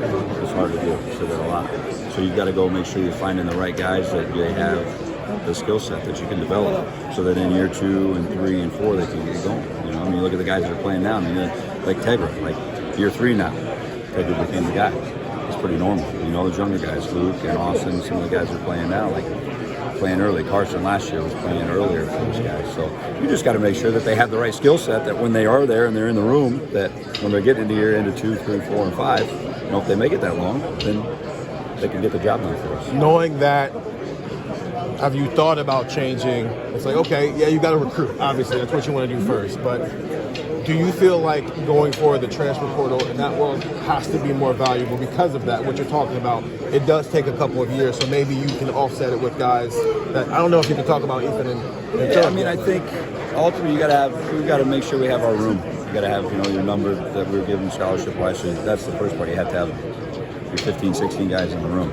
It's hard to do. I said that a lot. So you've got to go make sure you're finding the right guys that they have the skill set that you can develop, so that in year 2 and 3 and 4 they can get going. You know, I mean, look at the guys that are playing now. I mean, like Tegra, like year 3 now, Tegra became the guy. It's pretty normal. You know, those younger guys, Luke and Austin, some of the guys that are playing now, like playing early. Carson last year was playing earlier for those guys. So you just got to make sure that they have the right skill set, that when they are there and they're in the room, that when they're getting into year into 2, 3, 4, and 5, you know, if they make it that long, then they can get the job done for us. Knowing that, have you thought about changing? It's like, okay, yeah, you got to recruit. Obviously, that's what you want to do first. But do you feel like going forward, the transfer portal in that world has to be more valuable because of that? What you're talking about, it does take a couple of years, so maybe you can offset it with guys that I don't know if you can talk about Ethan and yeah, I mean, I think ultimately we've got to make sure we have our room. You got to have, you know, your number that we're giving scholarship wise. So that's the first part. You have to have your 15, 16 guys in the room,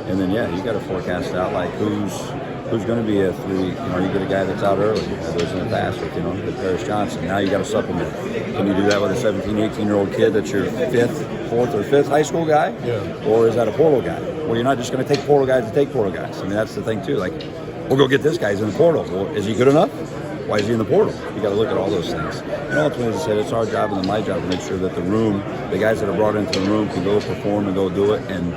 and then yeah, you got to forecast out like who's going to be a 3. You know, you get a guy that's out early. That was in the past with, you know, with Paris Johnson. Now you got to supplement. Can you do that with a 17, 18-year-old kid that's your 4th or 5th high school guy? Yeah. Or is that a portal guy? Well, you're not just going to take portal guys to take portal guys. I mean, that's the thing too. Like, we'll go get this guy. He's in the portal. Well, is he good enough? Why is he in the portal? You got to look at all those things. And ultimately, as I said, it's our job and my job to make sure that the room, the guys that are brought into the room, can go perform and go do it, and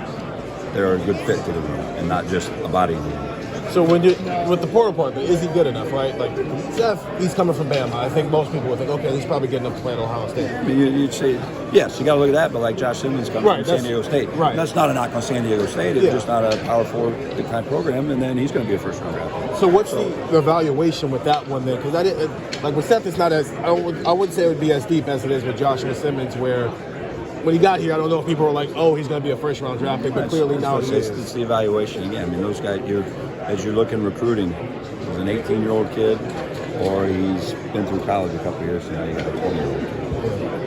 they're a good fit to the room and not just a body in the room. So when you with the portal part, is he good enough, right? Like Seth, he's coming from Bama. I think most people would think, okay, he's probably getting up to play at Ohio State. I mean, you'd say, yes, you got to look at that, but like Josh Simmons coming from San Diego State. Right. That's not a knock on San Diego State. It's just not a Power 4 big time program, and then he's going to be a first-round draft. So what's the evaluation with that one then? Because I didn't, like with Seth, it's not as, I wouldn't say it would be as deep as it is with Joshua Simmons, where when he got here, I don't know if people were like, oh, he's going to be a first-round draft pick, but clearly now he is. It's the evaluation again. I mean, those guys, as you're looking recruiting, he's an 18-year-old kid, or he's been through college a couple of years, and now you got a 20-year-old kid.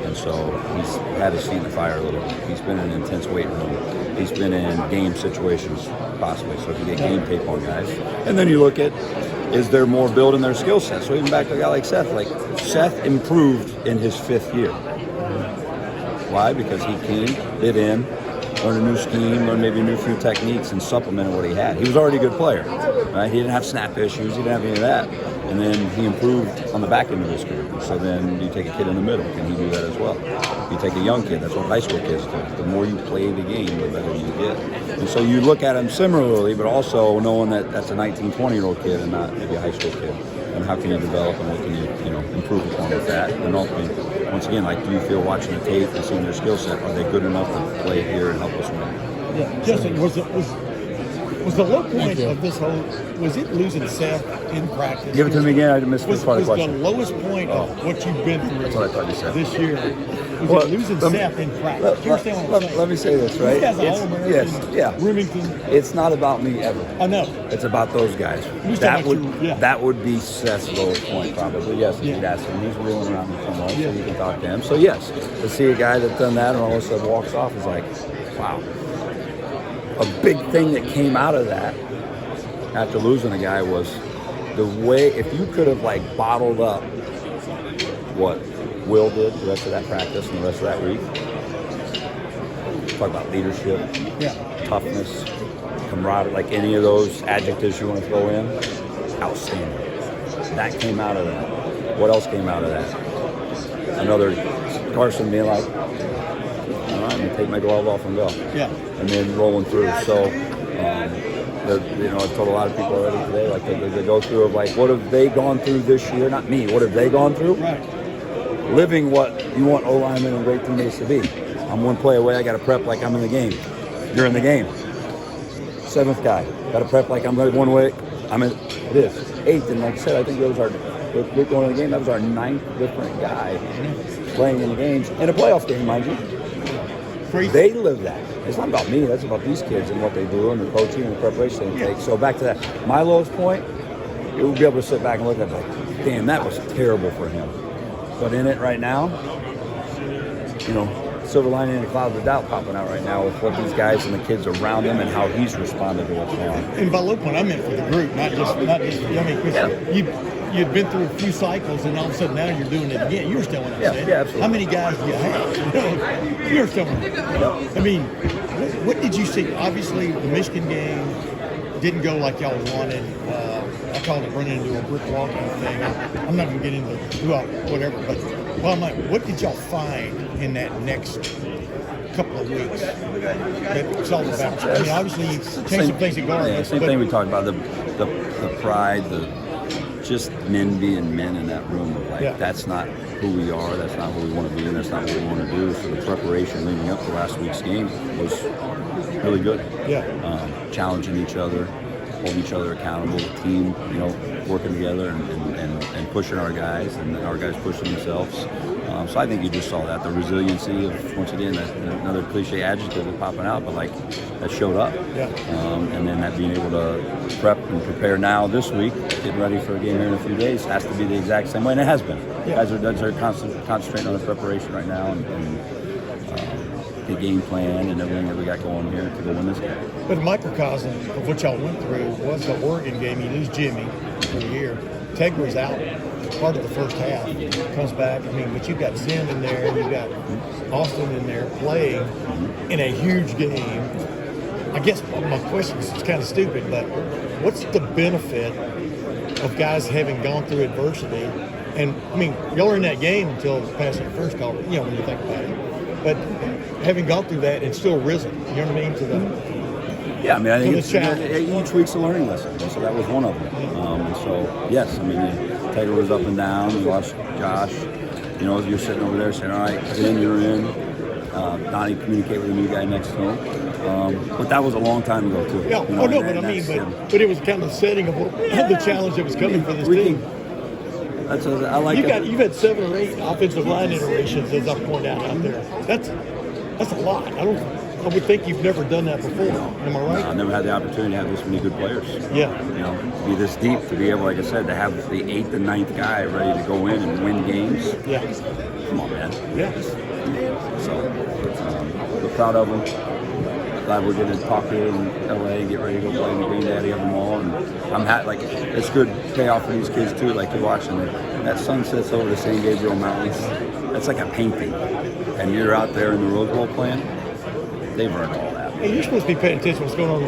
And so he's had his feet in the fire a little bit. He's been in an intense weight room. He's been in game situations, possibly. So if you get game tape on guys. And then you look at, is there more build in their skill set? So even back to a guy like Seth improved in his 5th year. Why? Because he came, fit in, learned a new scheme, learned maybe a new few techniques, and supplemented what he had. He was already a good player, right? He didn't have snap issues. He didn't have any of that. And then he improved on the back end of his career. So then you take a kid in the middle. Can he do that as well? You take a young kid. That's what high school kids do. The more you play the game, the better you get. And so you look at him similarly, but also knowing that that's a 19, 20-year-old kid and not maybe a high school kid. And how can you develop and what can you improve upon with that? And ultimately, once again, like, do you feel watching the tape and seeing their skill set, are they good enough to play here and help us win? Yeah, Justin, was the low point of this whole, was it losing Seth in practice? Give it to me again. I missed this part of the question. Was the lowest point of what you've been through That's what I thought you said. this year? Was it losing Seth in practice? Do you understand what I'm saying? Let me say this, right? This guy's an All-American, Remington. It's not about me ever. I know. It's about those guys. That would be Seth's lowest point, probably. Yes, if you'd ask him. He's wheeling around the phone, so you can talk to him. So yes, to see a guy that's done that and all of a sudden walks off is like, wow. A big thing that came out of that after losing a guy was the way, if you could have like bottled up what Will did the rest of that practice and the rest of that week. Talk about leadership, toughness, camaraderie, like any of those adjectives you want to throw in, outstanding. That came out of that. What else came out of that? Another Carson being like, all right, I'm going to take my glove off and go. Yeah. And then rolling through. So, I've told a lot of people already today, like they go through of like, what have they gone through this year? Not me. What have they gone through? Right. Living what you want O-linemen and great teammates to be. I'm one play away. I got to prep like I'm in the game. You're in the game. 7th guy. Got to prep like I'm one way. I'm in this. 8th, and like I said, I think those are going to the game. That was our 9th different guy playing in the games in a playoff game, mind you. They live that. It's not about me. That's about these kids and what they do and the coaching and the preparation they take. So back to that. My lowest point, it would be able to sit back and look at it like, damn, that was terrible for him. But in it right now, silver lining in the clouds of doubt popping out right now with what these guys and the kids around him and how he's responded to what's going on. And by low point, I meant for the group, not just. I mean, you'd been through a few cycles, and all of a sudden now you're doing it again. You understand what I'm saying? Yeah, absolutely. How many guys do you have? You understand? I mean, what did you see? Obviously, the Michigan game didn't go like y'all wanted. I called it running into a brick wall kind of thing. I'm not going to get into whatever, but what did y'all find in that next couple of weeks that's all about? I mean, obviously, you changed some things at guard. Yeah, same thing we talked about, the pride, just men being men in that room. Like, that's not who we are, that's not who we want to be, and that's not what we want to do. So the preparation leading up to last week's game was really good. Yeah. Challenging each other, holding each other accountable, the team, working together and pushing our guys, and our guys pushing themselves. So I think you just saw that, the resiliency of, once again, another cliche adjective that's popping out, but like that showed up. Yeah. And then that being able to prep and prepare now this week, getting ready for a game here in a few days, has to be the exact same way, and it has been. Yeah. Guys are concentrating on the preparation right now and the game plan and everything that we got going here to go win this game. But a microcosm of what y'all went through was the Oregon game. You lose Jimmy for the year. Tegra's out part of the first half. Comes back. I mean, but you've got Zim in there. You've got Austin in there playing in a huge game. I guess my question is kind of stupid, but what's the benefit of guys having gone through adversity? And, I mean, y'all are in that game until past the first call, when you think about it. But having gone through that and still risen, you know what I mean, to the Yeah, I mean, I think challenge. each week's a learning lesson, and so that was one of them. And so, yes, I mean, Taylor was up and down. We lost Josh. You're sitting over there saying, all right, then you're in. Donnie communicate with a new guy next to him. But that was a long time ago, too. Yeah, but it was kind of the setting of the challenge that was coming for this team. I like You've had 7 or 8 offensive line iterations, as I point out there. That's a lot. I would think you've never done that before. Am I right? No, I never had the opportunity to have this many good players. Yeah. Be this deep, to be able, like I said, to have the 8th and 9th guy ready to go in and win games. Yeah. Come on, man. Yeah. So, we're proud of them. Glad we're going to talk here in LA and get ready to go play in the granddaddy of them all. And I'm happy. It's good payoff for these kids too. Like, you're watching that sun sets over the San Gabriel Mountains. That's like a painting. And you're out there in the Rose Bowl playing. They've earned all that. Hey, you're supposed to be paying attention to what's going on